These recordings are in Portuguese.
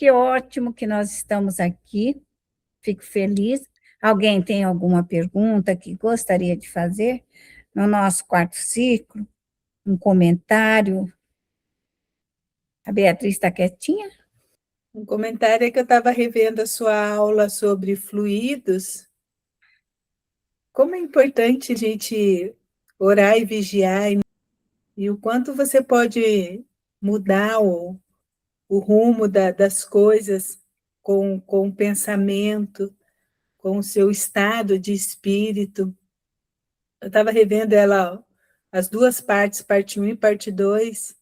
Que ótimo que nós estamos aqui. Fico feliz. Alguém tem alguma pergunta que gostaria de fazer no nosso quarto ciclo? Um comentário? A Beatriz está quietinha? Um comentário é que eu estava revendo a sua aula sobre fluidos. Como é importante a gente orar e vigiar, e o quanto você pode mudar o rumo das coisas com o pensamento, com o seu estado de espírito. Eu estava revendo ela, ó, as duas partes, parte 1 e parte 2.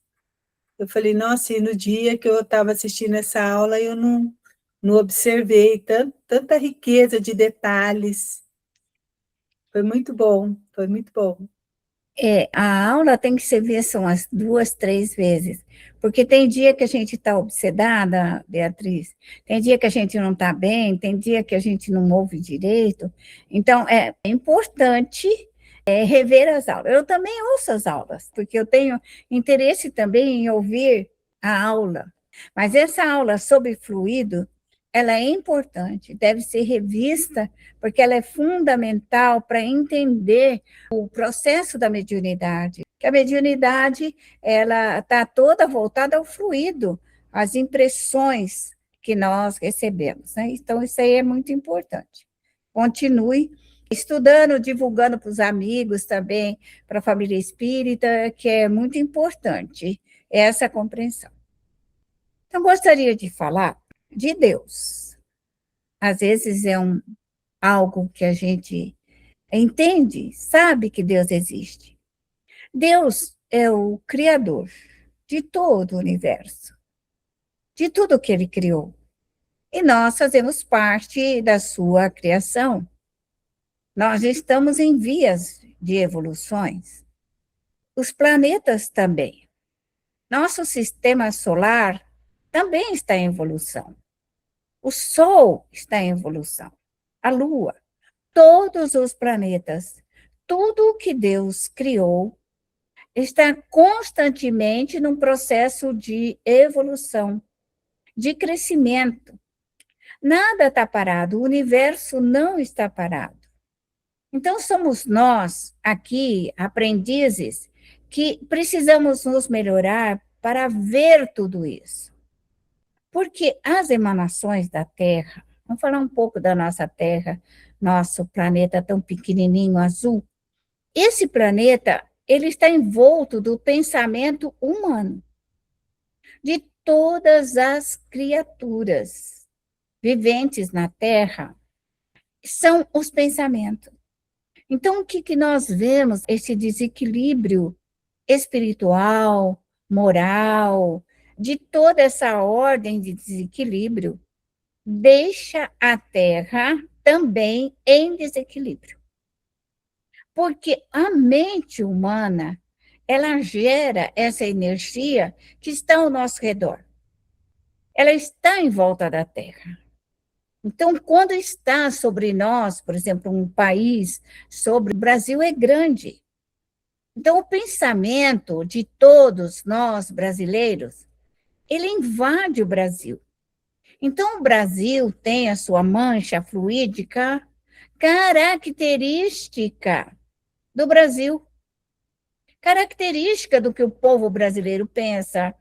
Eu falei, nossa, e no dia que eu estava assistindo essa aula, eu não observei tanta riqueza de detalhes. Foi muito bom, foi muito bom. A aula tem que ser vista umas 2, 3 vezes, porque tem dia que a gente está obsedada, Beatriz, tem dia que a gente não está bem, tem dia que a gente não ouve direito, então é importante rever as aulas. Eu também ouço as aulas, porque eu tenho interesse também em ouvir a aula, mas essa aula sobre fluido, ela é importante, deve ser revista, porque ela é fundamental para entender o processo da mediunidade, que a mediunidade ela está toda voltada ao fluido, às impressões que nós recebemos, né? Então, isso aí é muito importante. Continue estudando, divulgando para os amigos também, para a família espírita, que é muito importante essa compreensão. Então, gostaria de falar de Deus. Às vezes é algo que a gente entende, sabe que Deus existe. Deus é o Criador de todo o universo, de tudo que Ele criou. E nós fazemos parte da sua criação. Nós estamos em vias de evoluções. Os planetas também. Nosso sistema solar também está em evolução. O Sol está em evolução. A Lua, todos os planetas, tudo o que Deus criou está constantemente num processo de evolução, de crescimento. Nada está parado, o universo não está parado. Então, somos nós, aqui, aprendizes, que precisamos nos melhorar para ver tudo isso. Porque as emanações da Terra, vamos falar um pouco da nossa Terra, nosso planeta tão pequenininho, azul. Esse planeta, ele está envolto do pensamento humano, de todas as criaturas viventes na Terra, são os pensamentos. Então, o que nós vemos? Esse desequilíbrio espiritual, moral, de toda essa ordem de desequilíbrio, deixa a Terra também em desequilíbrio. Porque a mente humana, ela gera essa energia que está ao nosso redor. Ela está em volta da Terra. Então, quando está sobre nós, por exemplo, um país, sobre o Brasil é grande. Então, o pensamento de todos nós brasileiros, ele invade o Brasil. Então, o Brasil tem a sua mancha fluídica característica do Brasil, característica do que o povo brasileiro pensa,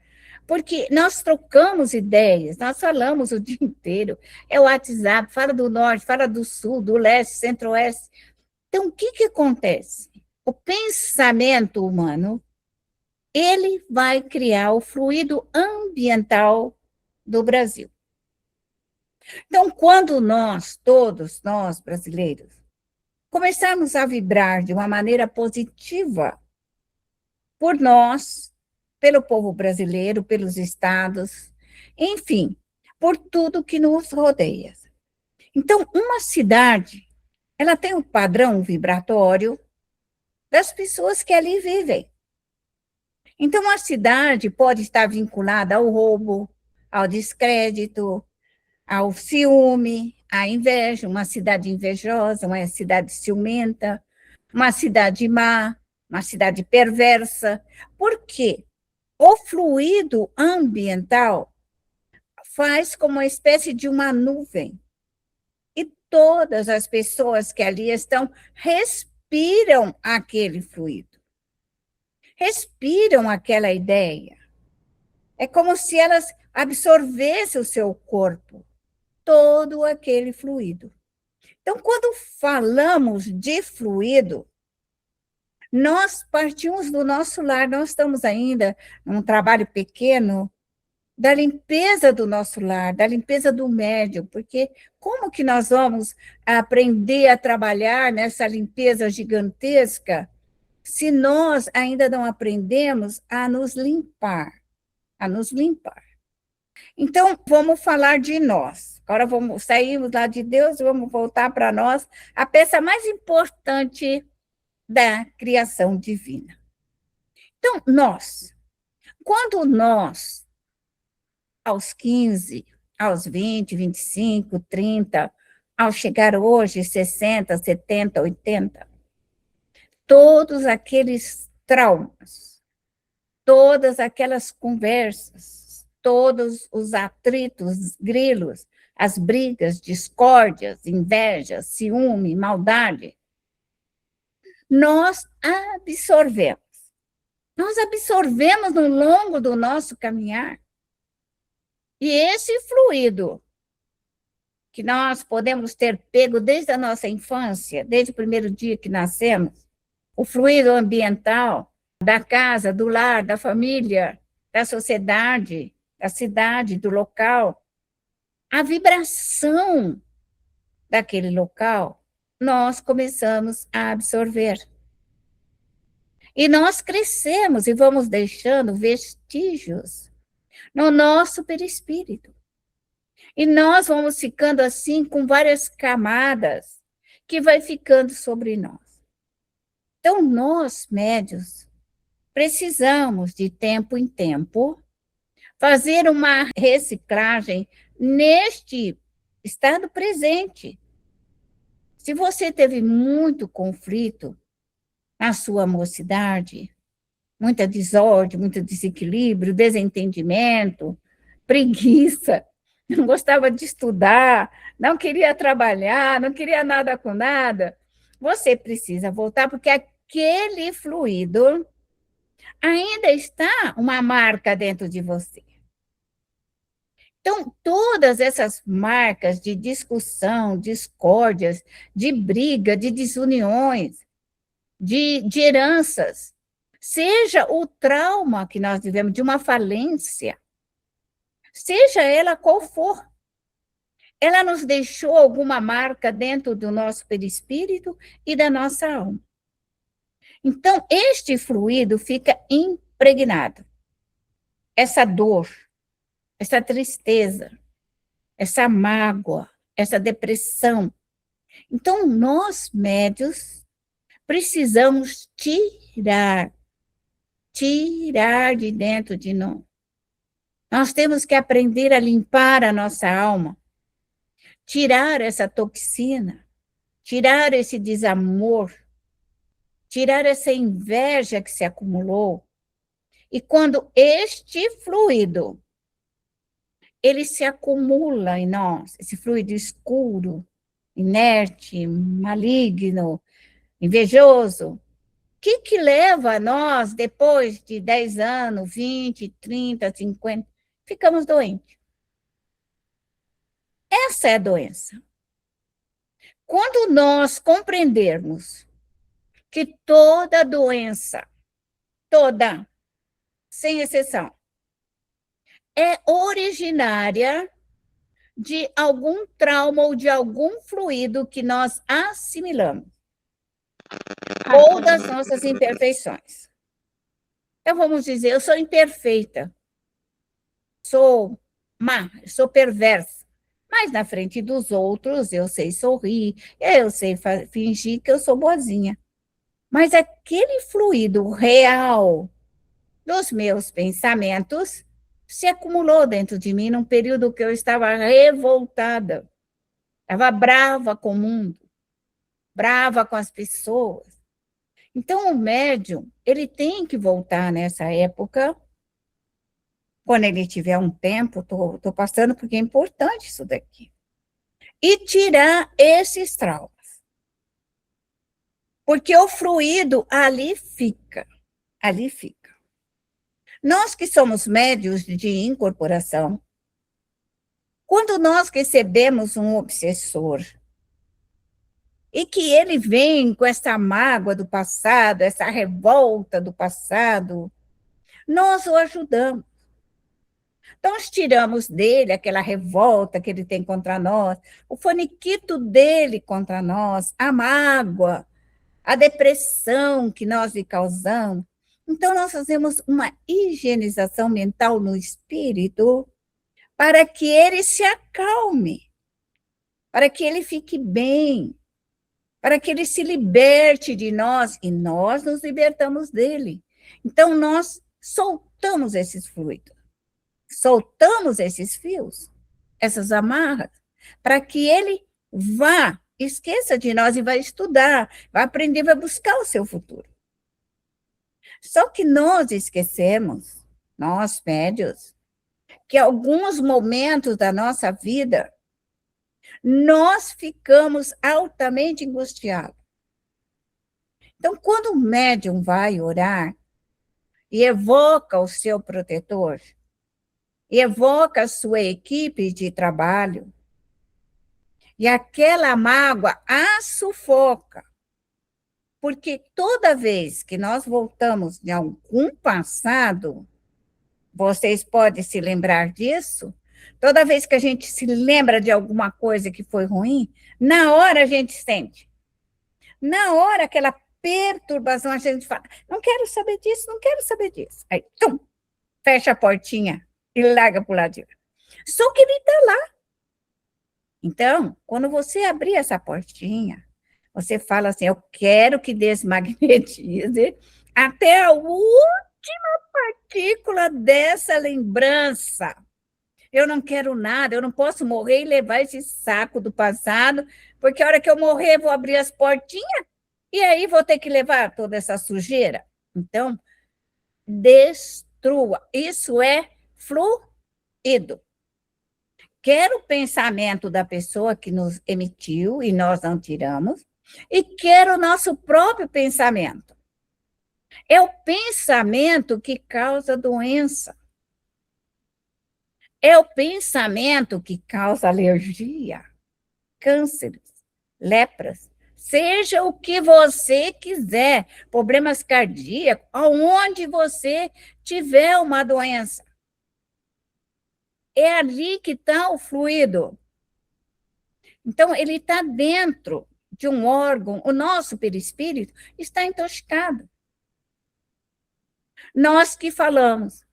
porque nós trocamos ideias, nós falamos o dia inteiro, é o WhatsApp, fala do norte, fala do sul, do leste, centro-oeste. Então, o que acontece? O pensamento humano, ele vai criar o fluido ambiental do Brasil. Então, quando nós, todos nós brasileiros, começarmos a vibrar de uma maneira positiva por nós, pelo povo brasileiro, pelos estados, enfim, por tudo que nos rodeia. Então, uma cidade, ela tem um padrão vibratório das pessoas que ali vivem. Então, a cidade pode estar vinculada ao roubo, ao descrédito, ao ciúme, à inveja, uma cidade invejosa, uma cidade ciumenta, uma cidade má, uma cidade perversa. Por quê? O fluido ambiental faz como uma espécie de uma nuvem. E todas as pessoas que ali estão respiram aquele fluido, respiram aquela ideia. É como se elas absorvessem o seu corpo, todo aquele fluido. Então, quando falamos de fluido, nós partimos do nosso lar, nós estamos ainda num trabalho pequeno da limpeza do nosso lar, da limpeza do médium, porque como que nós vamos aprender a trabalhar nessa limpeza gigantesca se nós ainda não aprendemos a nos limpar, a nos limpar? Então, vamos falar de nós. Agora vamos sairmos lá de Deus e vamos voltar para nós, a peça mais importante da criação divina. Então, nós, quando nós, aos 15, aos 20, 25, 30, ao chegar hoje 60, 70, 80, todos aqueles traumas, todas aquelas conversas, todos os atritos, grilos, as brigas, discórdias, inveja, ciúme, maldade, nós absorvemos. Nós absorvemos no longo do nosso caminhar. E esse fluido que nós podemos ter pego desde a nossa infância, desde o primeiro dia que nascemos, o fluido ambiental da casa, do lar, da família, da sociedade, da cidade, do local, a vibração daquele local, nós começamos a absorver. E nós crescemos e vamos deixando vestígios no nosso perispírito. E nós vamos ficando assim com várias camadas que vai ficando sobre nós. Então, nós, médios, precisamos, de tempo em tempo, fazer uma reciclagem neste estado presente. Se você teve muito conflito na sua mocidade, muita desordem, muito desequilíbrio, desentendimento, preguiça, não gostava de estudar, não queria trabalhar, não queria nada com nada, você precisa voltar, porque aquele fluido ainda está uma marca dentro de você. Então, todas essas marcas de discussão, discórdias, de briga, de desuniões, de heranças, seja o trauma que nós vivemos, de uma falência, seja ela qual for, ela nos deixou alguma marca dentro do nosso perispírito e da nossa alma. Então, este fluido fica impregnado. Essa dor, essa tristeza, essa mágoa, essa depressão. Então, nós, médios, precisamos tirar de dentro de nós. Nós temos que aprender a limpar a nossa alma, tirar essa toxina, tirar esse desamor, tirar essa inveja que se acumulou. E quando este fluido, ele se acumula em nós, esse fluido escuro, inerte, maligno, invejoso, o que leva a nós, depois de 10 anos, 20, 30, 50, ficamos doentes? Essa é a doença. Quando nós compreendermos que toda doença, toda, sem exceção, é originária de algum trauma ou de algum fluido que nós assimilamos, ou das nossas imperfeições. Então, vamos dizer, eu sou imperfeita, sou má, sou perversa, mas na frente dos outros eu sei sorrir, eu sei fingir que eu sou boazinha. Mas aquele fluido real dos meus pensamentos se acumulou dentro de mim num período que eu estava revoltada, estava brava com o mundo, brava com as pessoas. Então, o médium, ele tem que voltar nessa época quando ele tiver um tempo, estou passando porque é importante isso daqui. E tirar esses traumas. Porque o fluido ali fica, ali fica. Nós que somos médios de incorporação, quando nós recebemos um obsessor, e que ele vem com essa mágoa do passado, essa revolta do passado, nós o ajudamos. Então, nós tiramos dele aquela revolta que ele tem contra nós, o faniquito dele contra nós, a mágoa, a depressão que nós lhe causamos. Então, nós fazemos uma higienização mental no espírito para que ele se acalme, para que ele fique bem, para que ele se liberte de nós e nós nos libertamos dele. Então, nós soltamos esses fluidos, soltamos esses fios, essas amarras, para que ele vá, esqueça de nós e vai estudar, vai aprender, vai buscar o seu futuro. Só que nós esquecemos, nós médios, que em alguns momentos da nossa vida, nós ficamos altamente angustiados. Então, quando o médium vai orar e evoca o seu protetor, e evoca a sua equipe de trabalho, e aquela mágoa a sufoca, porque toda vez que nós voltamos de algum passado, vocês podem se lembrar disso, toda vez que a gente se lembra de alguma coisa que foi ruim, na hora a gente sente. Na hora aquela perturbação, a gente fala, não quero saber disso, não quero saber disso. Aí, tum, fecha a portinha e larga para o lado de lá. Só que ele está lá. Então, quando você abrir essa portinha, você fala assim, eu quero que desmagnetize até a última partícula dessa lembrança. Eu não quero nada, eu não posso morrer e levar esse saco do passado, porque a hora que eu morrer, vou abrir as portinhas e aí vou ter que levar toda essa sujeira. Então, destrua. Isso é fluido. Quer o pensamento da pessoa que nos emitiu e nós não tiramos, e quer o nosso próprio pensamento. É o pensamento que causa doença. É o pensamento que causa alergia, cânceres, lepras, seja o que você quiser, problemas cardíacos, aonde você tiver uma doença. É ali que está o fluido. Então, ele está dentro de um órgão, o nosso perispírito está intoxicado. Nós que falamos,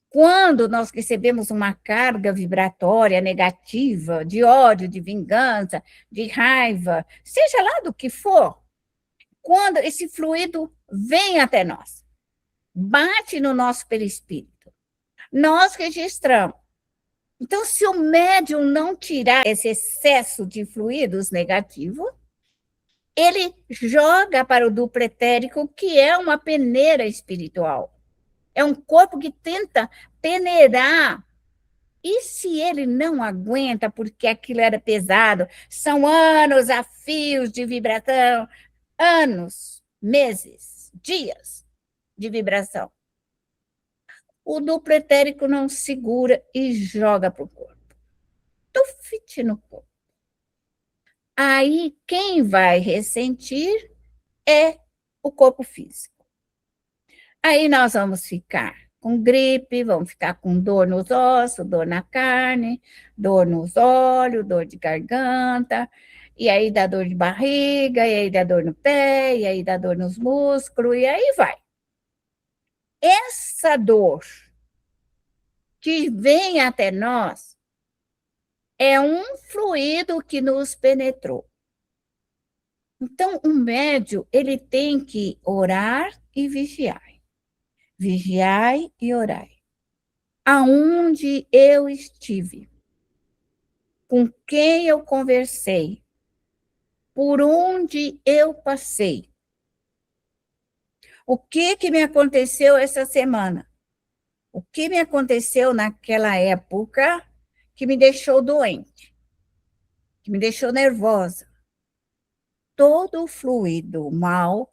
quando nós recebemos uma carga vibratória negativa, de ódio, de vingança, de raiva, seja lá do que for, quando esse fluido vem até nós, bate no nosso perispírito, nós registramos. Então, se o médium não tirar esse excesso de fluidos negativos, ele joga para o duplo etérico, que é uma peneira espiritual. É um corpo que tenta peneirar. E se ele não aguenta, porque aquilo era pesado, são anos a fios de vibração, anos, meses, dias de vibração. O duplo etérico não segura e joga para o corpo. Tufite no corpo. Aí, quem vai ressentir é o corpo físico. Aí nós vamos ficar com gripe, vamos ficar com dor nos ossos, dor na carne, dor nos olhos, dor de garganta, e aí dá dor de barriga, e aí dá dor no pé, e aí dá dor nos músculos, e aí vai. Essa dor que vem até nós é um fluido que nos penetrou. Então, o médium, ele tem que orar e vigiar. Vigiai e orai. Aonde eu estive, com quem eu conversei, por onde eu passei, o que me aconteceu essa semana, O que me aconteceu naquela época que me deixou doente, que me deixou nervosa. Todo fluido mal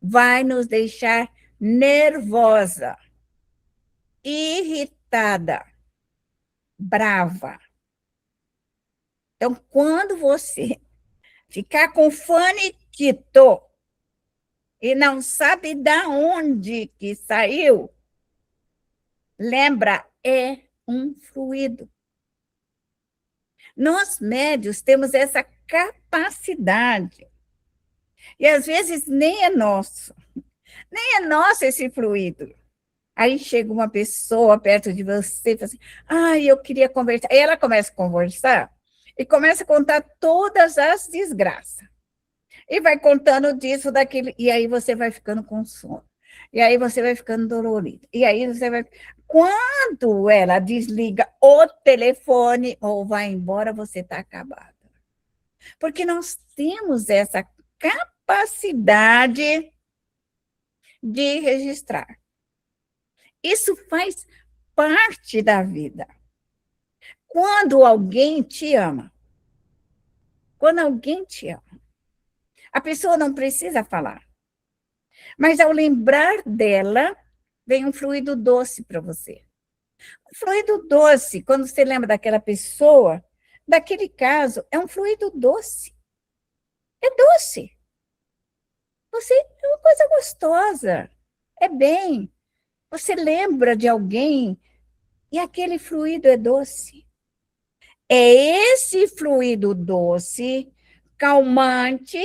vai nos deixar nervosa, irritada, brava. Então, quando você ficar com faniquito e não sabe da onde que saiu, lembra, é um fluido. Nós médios temos essa capacidade. E às vezes nem é nosso. Nem é nosso esse fluido. Aí chega uma pessoa perto de você e fala assim, eu queria conversar. Aí ela começa a conversar e começa a contar todas as desgraças. E vai contando disso, daquilo, e aí você vai ficando com sono. E aí você vai ficando dolorido. E aí você vai... Quando ela desliga o telefone ou vai embora, você está acabado. Porque nós temos essa capacidade de registrar. Isso faz parte da vida. Quando alguém te ama, a pessoa não precisa falar. Mas ao lembrar dela, vem um fluido doce para você. Um fluido doce, quando você lembra daquela pessoa, daquele caso, é um fluido doce. É doce. Você é uma coisa gostosa. É bem. Você lembra de alguém e aquele fluido é doce. É esse fluido doce, calmante,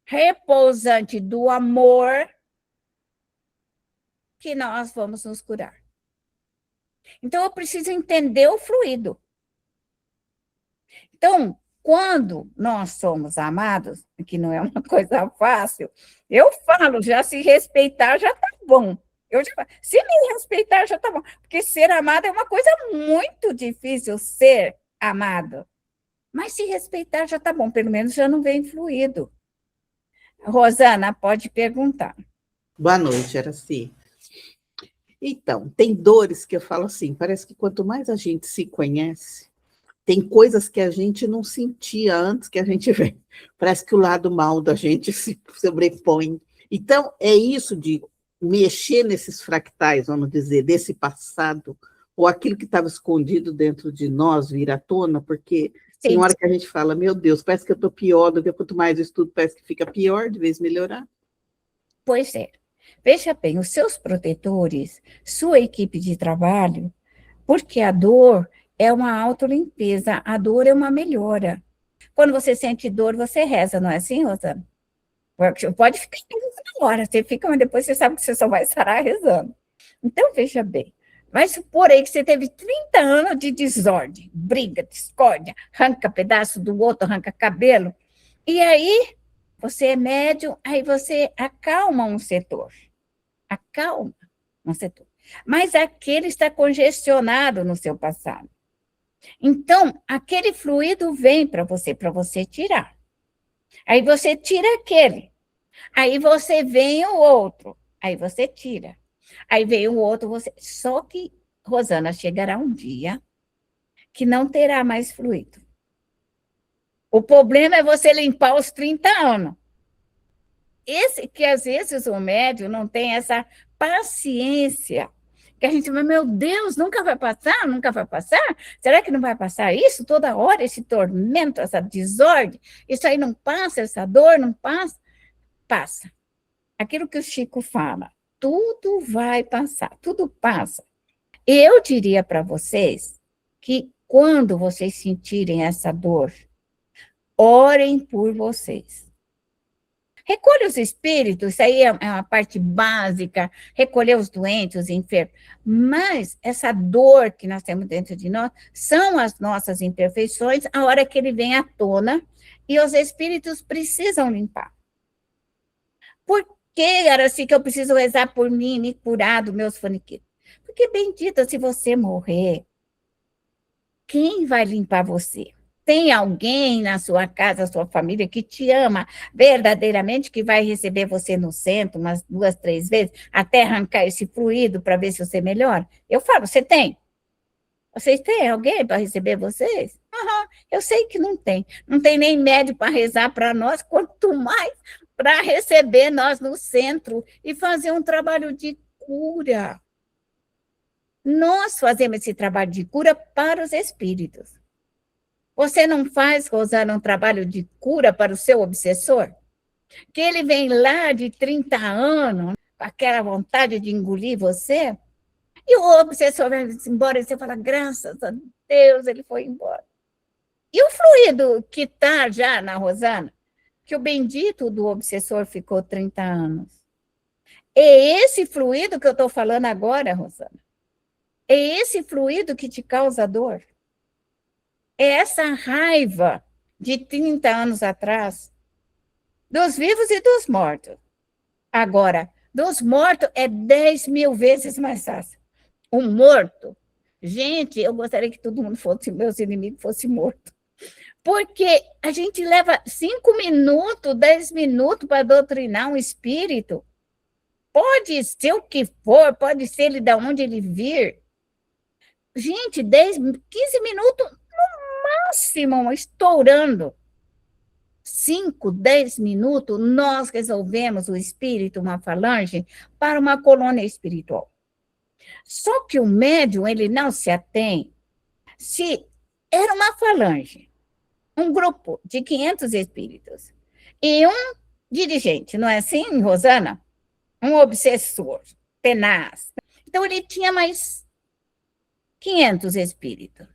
repousante do amor, que nós vamos nos curar. Então, eu preciso entender o fluido. Então, quando nós somos amados, que não é uma coisa fácil, eu falo, já se respeitar já está bom. Se me respeitar já está bom, porque ser amado é uma coisa muito difícil, ser amado. Mas se respeitar já está bom, pelo menos já não vem fluido. Rosana, pode perguntar. Boa noite, Araci. Então, tem dores que eu falo assim, parece que quanto mais a gente se conhece, tem coisas que a gente não sentia antes que a gente vê. Parece que o lado mal da gente se sobrepõe. Então, é isso de mexer nesses fractais, vamos dizer, desse passado, ou aquilo que estava escondido dentro de nós vir à tona, porque Sim. Tem hora que a gente fala, meu Deus, parece que eu estou pior do que quanto mais eu estudo, parece que fica pior, de vez melhorar. Pois é. Veja bem, os seus protetores, sua equipe de trabalho, porque a dor é uma autolimpeza, a dor é uma melhora. Quando você sente dor, você reza, não é assim, Rosana? Pode ficar na hora, você fica, mas depois você sabe que você só vai sarar rezando. Então, veja bem, vai supor aí que você teve 30 anos de desordem, briga, discórdia, arranca pedaço do outro, arranca cabelo, e aí você é médium, aí você acalma um setor, mas aquele está congestionado no seu passado. Então, aquele fluido vem para você tirar. Aí você tira aquele. Aí você vem o outro. Aí você tira. Aí vem o outro, você... Só que, Rosana, chegará um dia que não terá mais fluido. O problema é você limpar os 30 anos. Esse que, às vezes, o médium não tem essa paciência, que a gente vai, meu Deus, nunca vai passar? Nunca vai passar? Será que não vai passar isso toda hora, esse tormento, essa desordem? Isso aí não passa, essa dor não passa? Passa. Aquilo que o Chico fala, tudo vai passar, tudo passa. Eu diria para vocês que quando vocês sentirem essa dor, orem por vocês. Recolha os espíritos, isso aí é uma parte básica, recolher os doentes, os enfermos. Mas essa dor que nós temos dentro de nós são as nossas imperfeições, a hora que ele vem à tona, e os espíritos precisam limpar. Por que, Araci, que eu preciso rezar por mim, me curar dos meus faniquitos? Porque, bendita, se você morrer, quem vai limpar você? Tem alguém na sua casa, sua família, que te ama verdadeiramente, que vai receber você no centro umas 2, 3 vezes, até arrancar esse fluido para ver se você melhora? Eu falo, você tem? Vocês têm alguém para receber vocês? Aham, eu sei que não tem. Não tem nem médico para rezar para nós, quanto mais para receber nós no centro e fazer um trabalho de cura. Nós fazemos esse trabalho de cura para os espíritos. Você não faz, Rosana, um trabalho de cura para o seu obsessor? Que ele vem lá de 30 anos, com aquela vontade de engolir você, e o obsessor vai embora e você fala, graças a Deus, ele foi embora. E o fluido que está já na Rosana, que o bendito do obsessor ficou 30 anos. É esse fluido que eu estou falando agora, Rosana. É esse fluido que te causa dor. É essa raiva de 30 anos atrás, dos vivos e dos mortos. Agora, dos mortos é 10 mil vezes mais fácil. O morto, gente, eu gostaria que todo mundo fosse, meus inimigos fossem mortos. Porque a gente leva 5 minutos, 10 minutos para doutrinar um espírito. Pode ser o que for, pode ser ele de onde ele vir. Gente, 10, 15 minutos no máximo, estourando. 5, 10 minutos, nós resolvemos o espírito, uma falange, para uma colônia espiritual. Só que o médium, ele não se atém. Se era uma falange, um grupo de 500 espíritos, e um dirigente, não é assim, Rosana? Um obsessor, tenaz. Então, ele tinha mais 500 espíritos.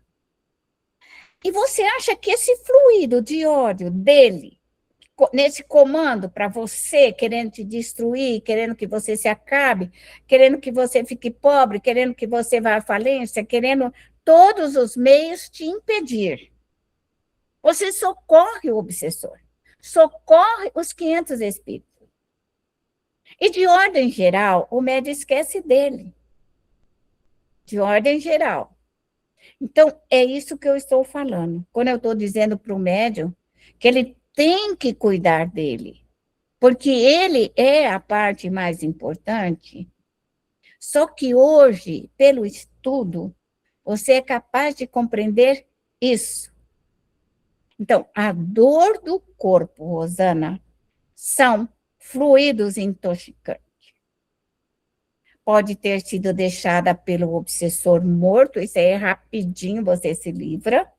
E você acha que esse fluido de ódio dele, nesse comando para você, querendo te destruir, querendo que você se acabe, querendo que você fique pobre, querendo que você vá à falência, querendo todos os meios te impedir. Você socorre o obsessor, socorre os 500 espíritos. E de ordem geral, o médium esquece dele. De ordem geral. Então, é isso que eu estou falando. Quando eu estou dizendo para o médium que ele tem que cuidar dele, porque ele é a parte mais importante. Só que hoje, pelo estudo, você é capaz de compreender isso. Então, a dor do corpo, Rosana, são fluidos intoxicantes. Pode ter sido deixada pelo obsessor morto, isso aí é rapidinho, você se livra.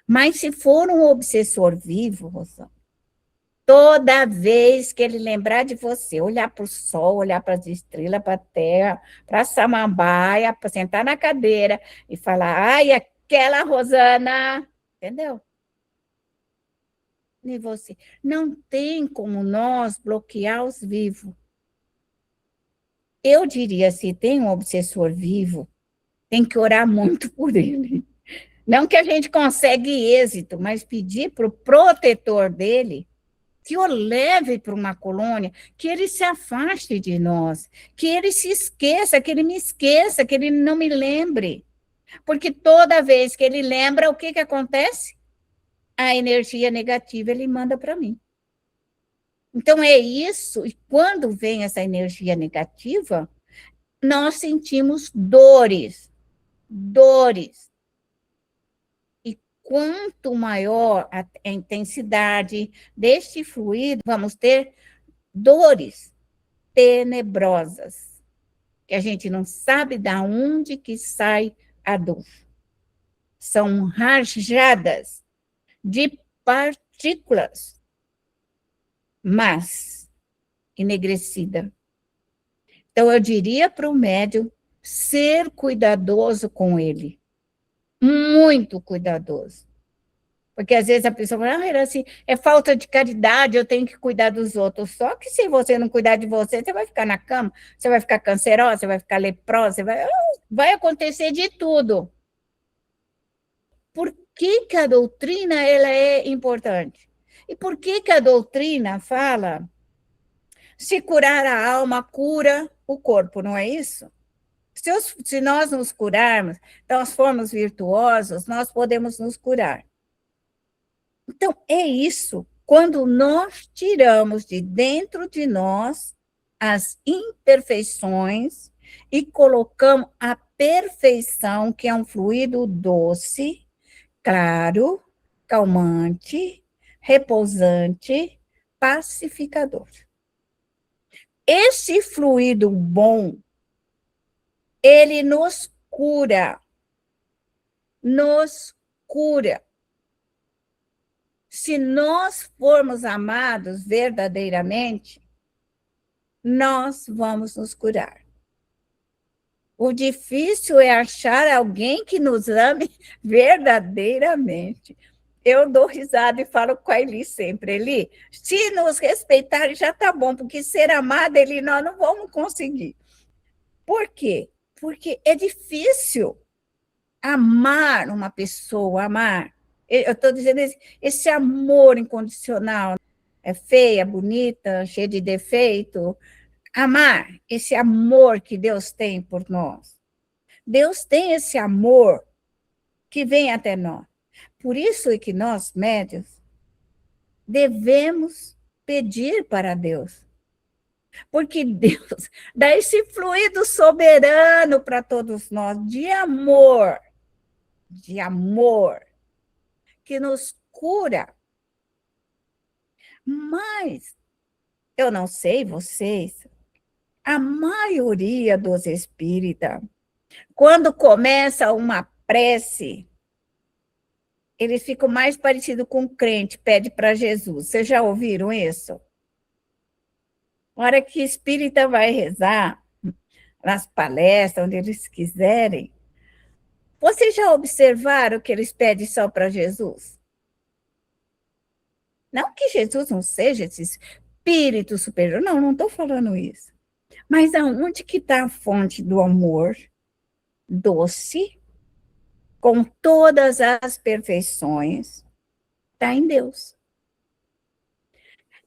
Mas se for um obsessor vivo, Rosana, toda vez que ele lembrar de você, olhar para o sol, olhar para as estrelas, para a terra, para a samambaia, para sentar na cadeira e falar, ai, aquela Rosana, entendeu? E você, não tem como nós bloquear os vivos. Eu diria, se tem um obsessor vivo, tem que orar muito por ele. Não que a gente consegue êxito, mas pedir para o protetor dele que o leve para uma colônia, que ele se afaste de nós, que ele se esqueça, que ele me esqueça, que ele não me lembre. Porque toda vez que ele lembra, o que acontece? A energia negativa ele manda para mim. Então, é isso, e quando vem essa energia negativa, nós sentimos dores. E quanto maior a intensidade deste fluido, vamos ter dores tenebrosas, que a gente não sabe de onde que sai a dor. São rajadas de partículas mas enegrecida. Então, eu diria para o médium ser cuidadoso com ele, muito cuidadoso. Porque às vezes a pessoa fala, era assim, é falta de caridade, eu tenho que cuidar dos outros. Só que se você não cuidar de você, você vai ficar na cama, você vai ficar cancerosa, você vai ficar leprosa, vai acontecer de tudo. Por que a doutrina ela é importante? E por que a doutrina fala se curar a alma, cura o corpo, não é isso? Se nós nos curarmos, nós formos virtuosos, nós podemos nos curar. Então, é isso. Quando nós tiramos de dentro de nós as imperfeições e colocamos a perfeição, que é um fluido doce, claro, calmante, repousante, pacificador. Esse fluido bom, ele nos cura. Nos cura. Se nós formos amados verdadeiramente, nós vamos nos curar. O difícil é achar alguém que nos ame verdadeiramente. Eu dou risada e falo com a Eli sempre, Eli, se nos respeitarem já está bom, porque ser amada, Eli, nós não vamos conseguir. Por quê? Porque é difícil amar uma pessoa, amar. Eu estou dizendo esse amor incondicional, é feia, bonita, cheia de defeito. Amar, esse amor que Deus tem por nós. Deus tem esse amor que vem até nós. Por isso é que nós, médios, devemos pedir para Deus. Porque Deus dá esse fluido soberano para todos nós, de amor, que nos cura. Mas, eu não sei vocês, a maioria dos espíritas, quando começa uma prece, eles ficam mais parecidos com um crente, pede para Jesus. Vocês já ouviram isso? Na hora que espírita vai rezar, nas palestras, onde eles quiserem, vocês já observaram que eles pedem só para Jesus? Não que Jesus não seja esse espírito superior, não estou falando isso. Mas aonde que está a fonte do amor doce, com todas as perfeições? Está em Deus.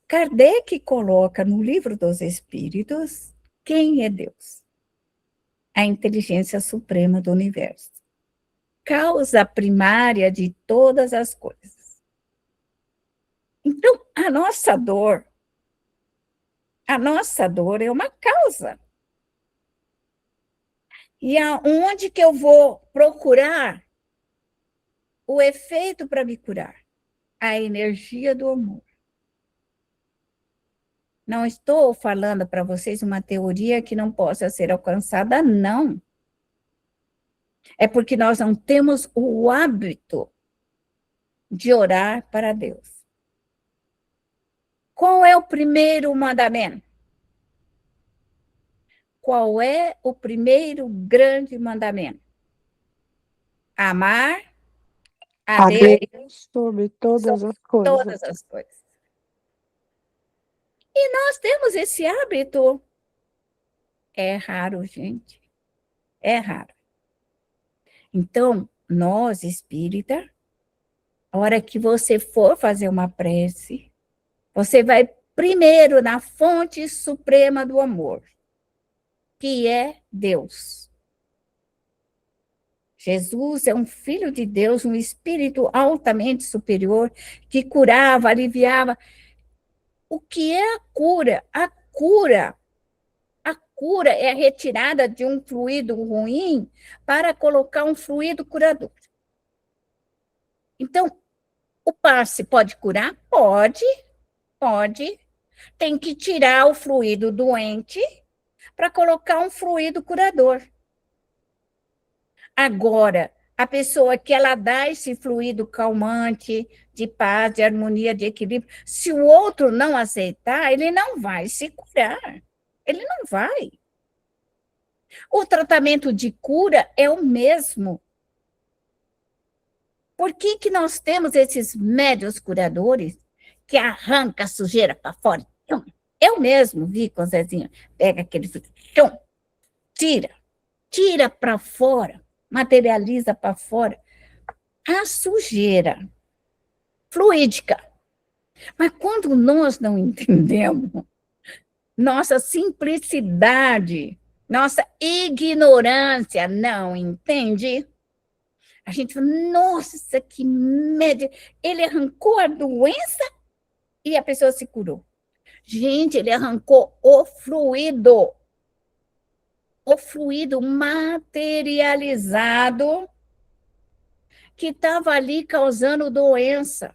Kardec coloca no Livro dos Espíritos quem é Deus? A inteligência suprema do universo. Causa primária de todas as coisas. Então, a nossa dor é uma causa. E aonde que eu vou procurar o efeito para me curar? A energia do amor. Não estou falando para vocês uma teoria que não possa ser alcançada, não. É porque nós não temos o hábito de orar para Deus. Qual é o primeiro mandamento? Qual é o primeiro grande mandamento? Amar a Deus sobre todas as coisas. todas as coisas. E nós temos esse hábito. É raro, gente. É raro. Então, nós, espírita, a hora que você for fazer uma prece, você vai primeiro na fonte suprema do amor, que é Deus. Jesus é um filho de Deus, um espírito altamente superior, que curava, aliviava. O que é a cura? A cura é a retirada de um fluido ruim para colocar um fluido curador. Então, o passe pode curar? Pode. Tem que tirar o fluido doente para colocar um fluido curador. Agora, a pessoa que ela dá esse fluido calmante, de paz, de harmonia, de equilíbrio, se o outro não aceitar, ele não vai se curar. Ele não vai. O tratamento de cura é o mesmo. Por que nós temos esses médios curadores que arranca a sujeira para fora? Eu mesmo vi com o Zezinho, pega aquele tira para fora, materializa para fora a sujeira fluídica. Mas quando nós não entendemos, nossa simplicidade, nossa ignorância não entende, A gente fala, nossa, que média. Ele arrancou a doença e a pessoa se curou. Gente, ele arrancou o fluido materializado que estava ali causando doença.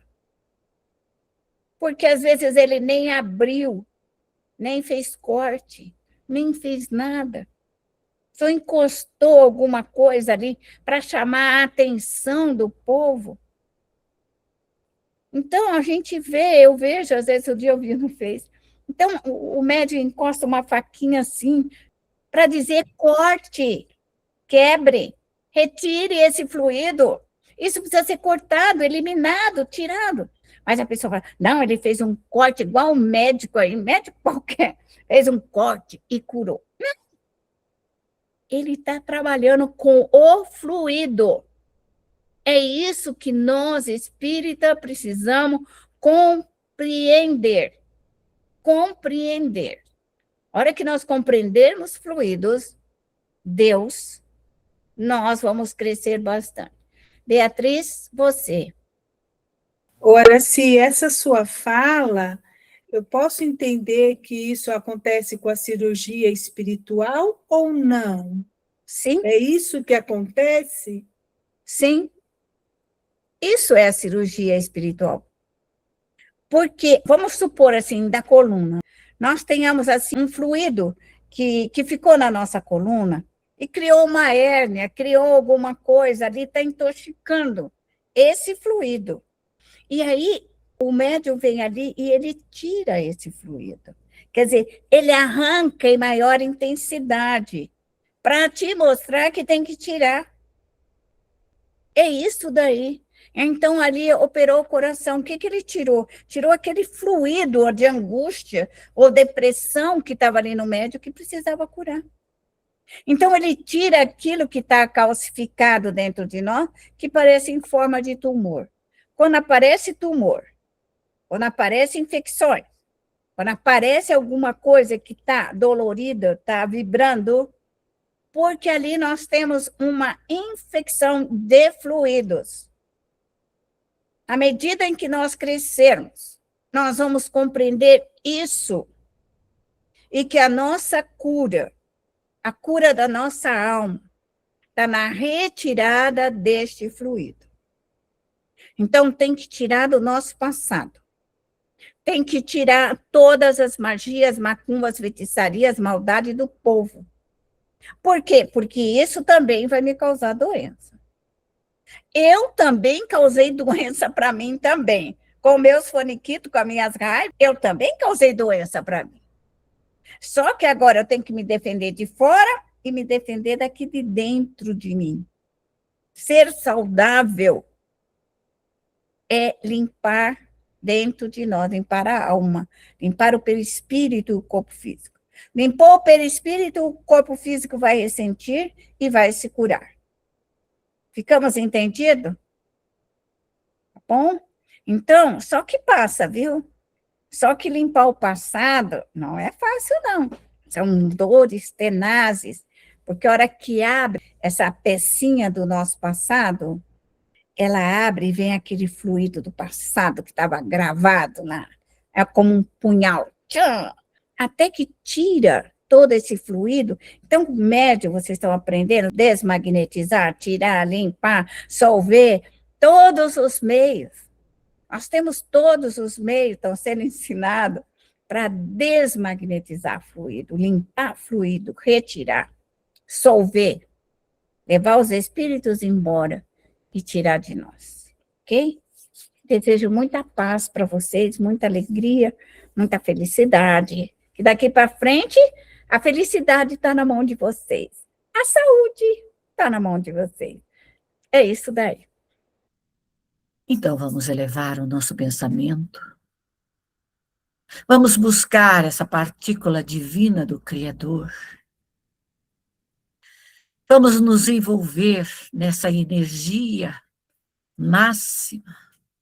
Porque às vezes ele nem abriu, nem fez corte, nem fez nada. Só encostou alguma coisa ali para chamar a atenção do povo. Então, a gente vê, eu vejo, às vezes o dia eu vi no Face. Então, o médium encosta uma faquinha assim para dizer corte, quebre, retire esse fluido. Isso precisa ser cortado, eliminado, tirado. Mas a pessoa fala, não, ele fez um corte igual um médico aí, médico qualquer, fez um corte e curou. Não. Ele está trabalhando com o fluido. É isso que nós, espírita, precisamos compreender. Compreender. A hora que nós compreendermos fluidos, Deus, nós vamos crescer bastante. Beatriz, você. Ora, se essa sua fala, eu posso entender que isso acontece com a cirurgia espiritual ou não? Sim, É isso que acontece? sim. Isso é a cirurgia espiritual. Porque, vamos supor assim, da coluna, nós tenhamos assim um fluido que ficou na nossa coluna e criou uma hérnia, criou alguma coisa ali, está intoxicando esse fluido. E aí, o médium vem ali e ele tira esse fluido. Quer dizer, ele arranca em maior intensidade para te mostrar que tem que tirar. É isso daí. Então, ali operou o coração. O que ele tirou? Tirou aquele fluido de angústia ou depressão que estava ali no médium que precisava curar. Então, ele tira aquilo que está calcificado dentro de nós, que parece em forma de tumor. Quando aparece tumor, quando aparecem infecções, quando aparece alguma coisa que está dolorida, está vibrando, porque ali nós temos uma infecção de fluidos. À medida em que nós crescermos, nós vamos compreender isso e que a nossa cura, a cura da nossa alma, está na retirada deste fluido. Então, tem que tirar do nosso passado. Tem que tirar todas as magias, macumbas, feitiçarias, maldade do povo. Por quê? Porque isso também vai me causar doença. Eu também causei doença para mim também. Com meus faniquitos, com as minhas raivas, eu também causei doença para mim. Só que agora eu tenho que me defender de fora e me defender daqui de dentro de mim. Ser saudável é limpar dentro de nós, limpar a alma, limpar o perispírito e o corpo físico. Limpou o perispírito, o corpo físico vai ressentir e vai se curar. Ficamos entendidos? Tá bom? Então, só que passa, viu? Só que limpar o passado não é fácil, não. São dores tenazes, porque a hora que abre essa pecinha do nosso passado, ela abre e vem aquele fluido do passado que estava gravado lá, é como um punhal. Tcham! Até que tira todo esse fluido. Então, o médium, vocês estão aprendendo, desmagnetizar, tirar, limpar, solver, todos os meios. Nós temos todos os meios, estão sendo ensinados para desmagnetizar fluido, limpar fluido, retirar, solver, levar os espíritos embora e tirar de nós, ok? Desejo muita paz para vocês, muita alegria, muita felicidade. Que daqui para frente, a felicidade está na mão de vocês. A saúde está na mão de vocês. É isso daí. Então, vamos elevar o nosso pensamento. Vamos buscar essa partícula divina do Criador. Vamos nos envolver nessa energia máxima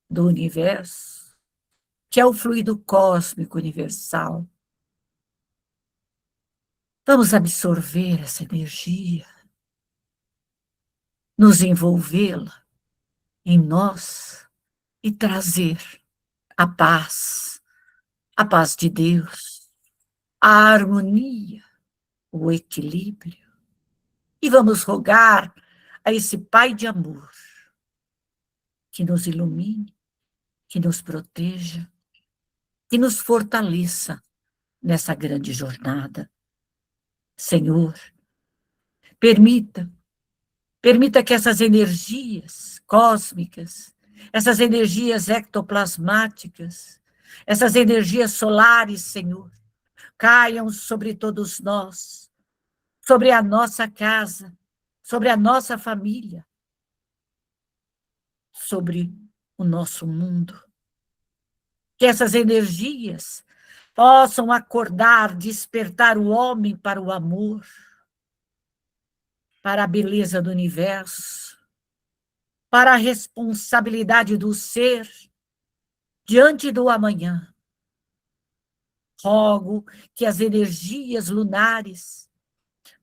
do universo, que é o fluido cósmico universal. Vamos absorver essa energia, nos envolvê-la em nós e trazer a paz de Deus, a harmonia, o equilíbrio. E vamos rogar a esse Pai de amor que nos ilumine, que nos proteja, que nos fortaleça nessa grande jornada. Senhor, permita que essas energias cósmicas, essas energias ectoplasmáticas, essas energias solares, Senhor, caiam sobre todos nós, sobre a nossa casa, sobre a nossa família, sobre o nosso mundo. Que essas energias possam acordar, despertar o homem para o amor, para a beleza do universo, para a responsabilidade do ser diante do amanhã. Rogo que as energias lunares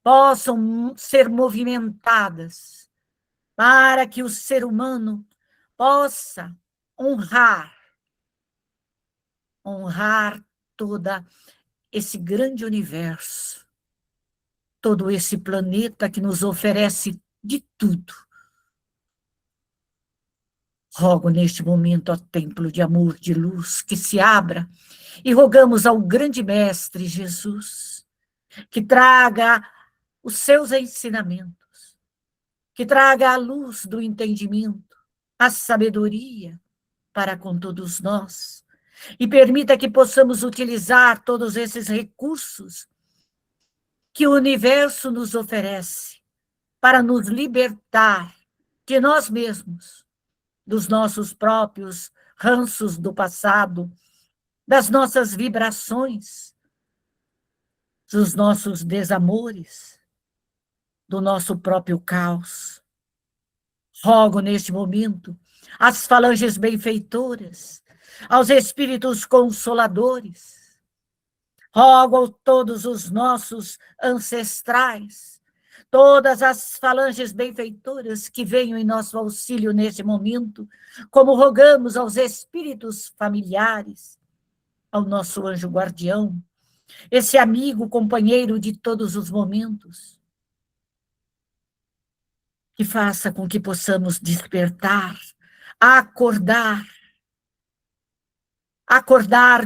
possam ser movimentadas para que o ser humano possa honrar todo esse grande universo, todo esse planeta que nos oferece de tudo. Rogo neste momento ao templo de amor, de luz, que se abra, e rogamos ao grande Mestre Jesus, que traga os seus ensinamentos, que traga a luz do entendimento, a sabedoria para com todos nós, e permita que possamos utilizar todos esses recursos que o universo nos oferece para nos libertar de nós mesmos, dos nossos próprios ranços do passado, das nossas vibrações, dos nossos desamores, do nosso próprio caos. Rogo neste momento às falanges benfeitoras, aos espíritos consoladores, rogo a todos os nossos ancestrais, todas as falanges benfeitoras que venham em nosso auxílio neste momento, como rogamos aos espíritos familiares, ao nosso anjo guardião, esse amigo, companheiro de todos os momentos, que faça com que possamos despertar, acordar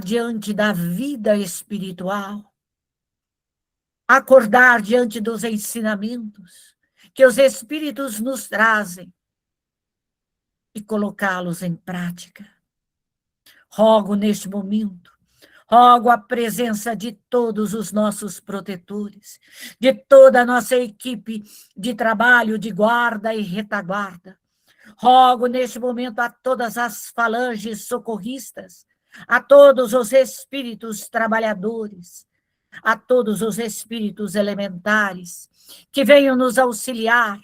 diante da vida espiritual, acordar diante dos ensinamentos que os espíritos nos trazem e colocá-los em prática. Rogo neste momento, rogo a presença de todos os nossos protetores, de toda a nossa equipe de trabalho, de guarda e retaguarda. Rogo neste momento a todas as falanges socorristas, a todos os espíritos trabalhadores, a todos os espíritos elementares, que venham nos auxiliar,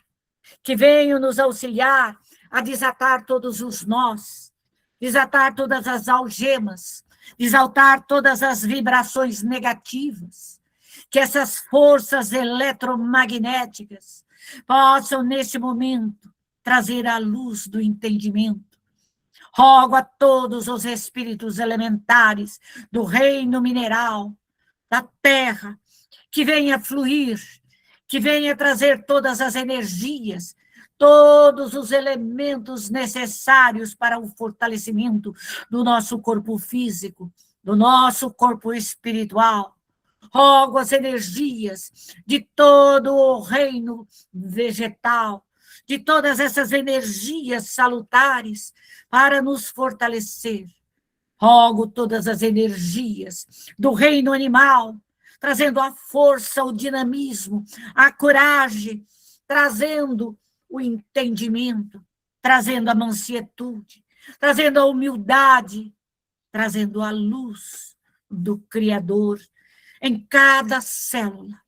a desatar todos os nós, desatar todas as algemas, desatar todas as vibrações negativas, que essas forças eletromagnéticas possam, neste momento, trazer a luz do entendimento. Rogo a todos os espíritos elementares do reino mineral, da terra, que venha fluir, que venha trazer todas as energias, todos os elementos necessários para o fortalecimento do nosso corpo físico, do nosso corpo espiritual. Rogo as energias de todo o reino vegetal, de todas essas energias salutares para nos fortalecer. Rogo todas as energias do reino animal, trazendo a força, o dinamismo, a coragem, trazendo o entendimento, trazendo a mansietude, trazendo a humildade, trazendo a luz do Criador em cada célula,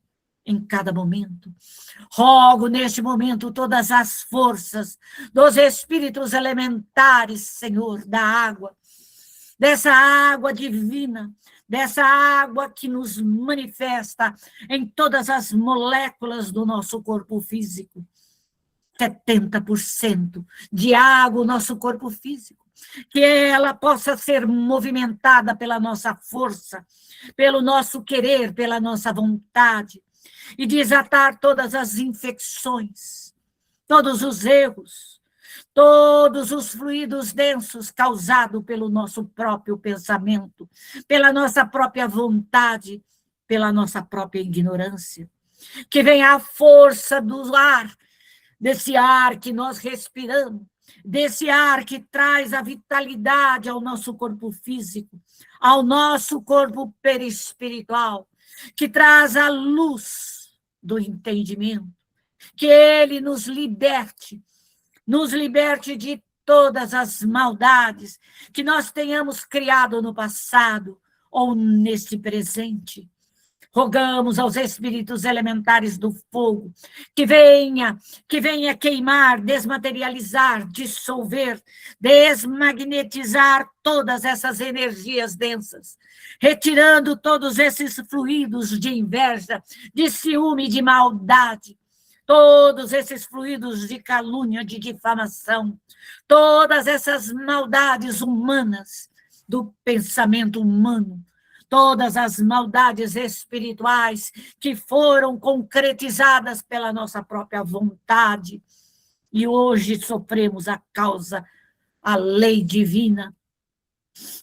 em cada momento. Rogo neste momento todas as forças dos espíritos elementares, Senhor, da água, dessa água divina, dessa água que nos manifesta em todas as moléculas do nosso corpo físico. 70% de água, o nosso corpo físico, que ela possa ser movimentada pela nossa força, pelo nosso querer, pela nossa vontade, e desatar todas as infecções, todos os erros, todos os fluidos densos causados pelo nosso próprio pensamento, pela nossa própria vontade, pela nossa própria ignorância. Que venha a força do ar, desse ar que nós respiramos, desse ar que traz a vitalidade ao nosso corpo físico, ao nosso corpo perispiritual, que traz a luz do entendimento, que ele nos liberte de todas as maldades que nós tenhamos criado no passado ou neste presente. Rogamos aos espíritos elementares do fogo que venha queimar, desmaterializar, dissolver, desmagnetizar todas essas energias densas, retirando todos esses fluidos de inveja, de ciúme, de maldade, todos esses fluidos de calúnia, de difamação, todas essas maldades humanas do pensamento humano, todas as maldades espirituais que foram concretizadas pela nossa própria vontade e hoje sofremos a lei divina.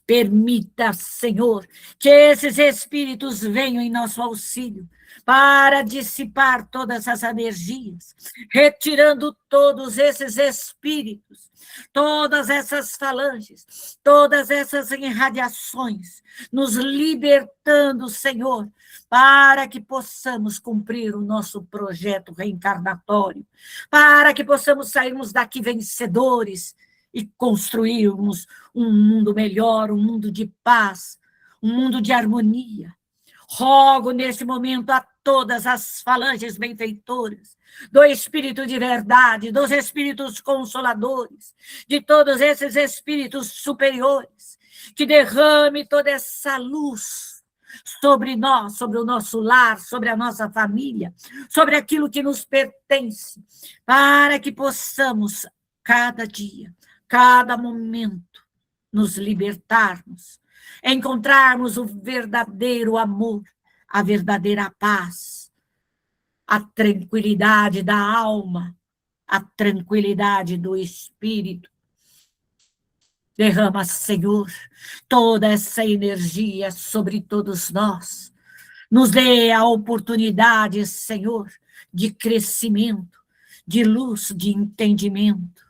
Permita, Senhor, que esses espíritos venham em nosso auxílio para dissipar todas essas energias, retirando todos esses espíritos, todas essas falanges, todas essas irradiações, nos libertando, Senhor, para que possamos cumprir o nosso projeto reencarnatório, para que possamos sairmos daqui vencedores e construirmos um mundo melhor, um mundo de paz, um mundo de harmonia. Rogo neste momento a todas as falanges benfeitoras, do Espírito de verdade, dos Espíritos consoladores, de todos esses Espíritos superiores, que derrame toda essa luz sobre nós, sobre o nosso lar, sobre a nossa família, sobre aquilo que nos pertence, para que possamos, cada dia, cada momento, nos libertarmos, encontrarmos o verdadeiro amor, a verdadeira paz, a tranquilidade da alma, a tranquilidade do espírito. Derrama, Senhor, toda essa energia sobre todos nós. Nos dê a oportunidade, Senhor, de crescimento, de luz, de entendimento.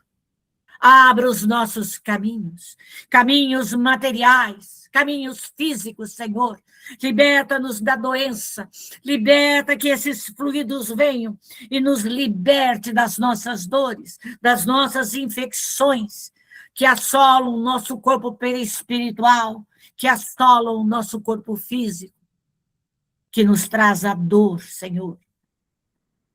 Abra os nossos caminhos, caminhos materiais, caminhos físicos, Senhor. Liberta-nos da doença, liberta que esses fluidos venham e nos liberte das nossas dores, das nossas infecções, que assolam o nosso corpo perispiritual, que assolam o nosso corpo físico, que nos traz a dor, Senhor.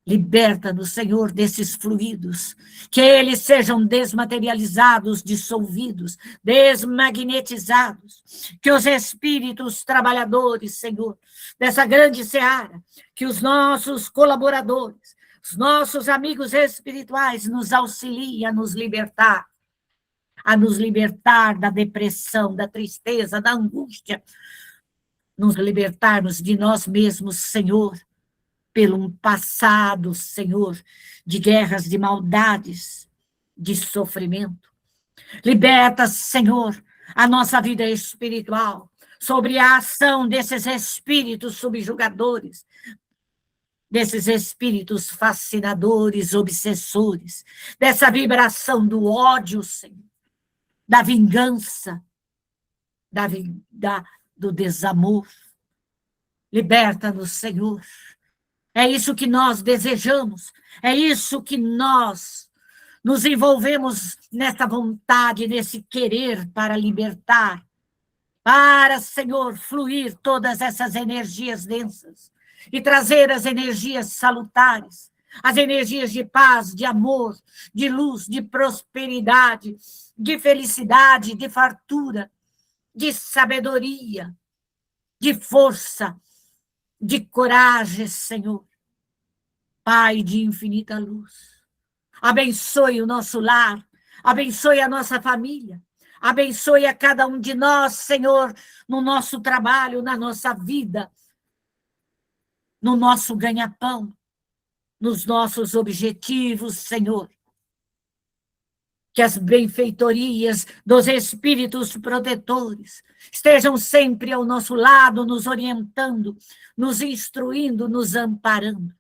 Liberta-nos, Senhor, desses fluidos, que eles sejam desmaterializados, dissolvidos, desmagnetizados, que os espíritos trabalhadores, Senhor, dessa grande seara, que os nossos colaboradores, os nossos amigos espirituais nos auxiliem a nos libertar da depressão, da tristeza, da angústia, nos libertarmos de nós mesmos, Senhor, pelo passado, Senhor, de guerras, de maldades, de sofrimento. Liberta, Senhor, a nossa vida espiritual sobre a ação desses espíritos subjugadores, desses espíritos fascinadores, obsessores, dessa vibração do ódio, Senhor, da vingança, do desamor. Liberta-nos, Senhor. É isso que nós desejamos, é isso que nós nos envolvemos nessa vontade, nesse querer para libertar, para, Senhor, fluir todas essas energias densas e trazer as energias salutares, as energias de paz, de amor, de luz, de prosperidade, de felicidade, de fartura, de sabedoria, de força, de coragem, Senhor. Pai de infinita luz, Abençoe o nosso lar, abençoe a nossa família, abençoe a cada um de nós, Senhor, no nosso trabalho, na nossa vida, no nosso ganha-pão, nos nossos objetivos, Senhor. Que as benfeitorias dos espíritos protetores estejam sempre ao nosso lado, nos orientando, nos instruindo, nos amparando.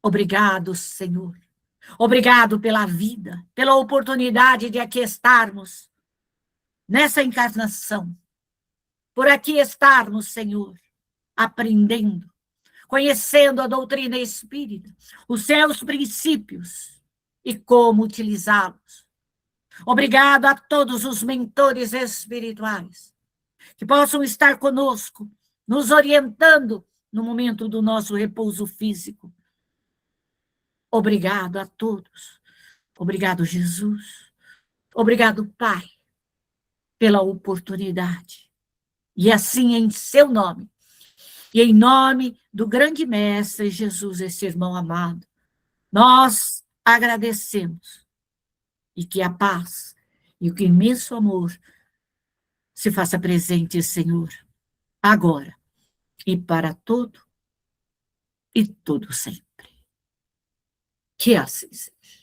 Obrigado, Senhor. Obrigado pela vida, pela oportunidade de aqui estarmos, nessa encarnação. Por aqui estarmos, Senhor, aprendendo, conhecendo a doutrina espírita, os seus princípios e como utilizá-los. Obrigado a todos os mentores espirituais que possam estar conosco, nos orientando no momento do nosso repouso físico. Obrigado a todos. Obrigado, Jesus. Obrigado, Pai, pela oportunidade. E assim, em seu nome, e em nome do grande Mestre Jesus, esse irmão amado, nós agradecemos. E que a paz e o imenso amor se faça presente, Senhor, agora e para todo e todo sempre. Que assim seja.